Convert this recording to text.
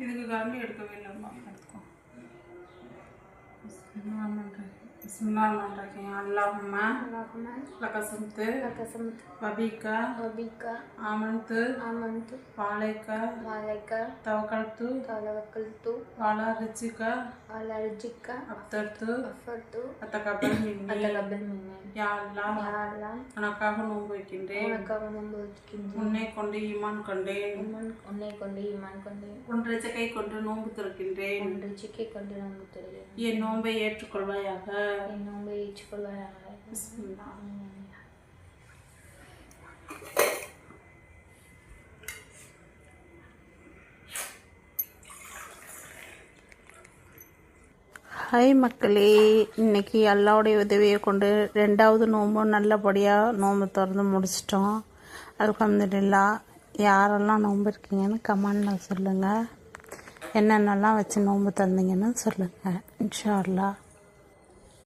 இதுக்கு கரண்டி எடுக்கவே இல்லைம்மா. எடுத்துக்கோ. Bismillahirrahmanirrahim. Allahumma lakasumtu wabika amantu walaika tawakkaltu wala rizqika aftartu ataqabbal minni. Ya Allah, உனக்காக நோன்பு வைக்கின்றேன். உன்னை கொண்டு ஈமான் கொண்டேன். உன் ரிஜ்கை கொண்டு நோன்பு திறக்கின்றேன். என் நோன்பை ஏற்றுக்கொள்வாயாக. ஹாய் மக்களே, இன்றைக்கி அல்லாவுடைய உதவியை கொண்டு 2வது நோன்பும் நல்லபடியாக நோன்பு திறந்து முடிச்சிட்டோம். அல்ஹம்துலில்லாஹ். யாரெல்லாம் நோன்பு இருக்கீங்கன்னு கமெண்டில் சொல்லுங்கள். என்னென்னலாம் வச்சு நோன்பு திறந்தீங்கன்னு சொல்லுங்கள். இன்ஷா அல்லாஹ்.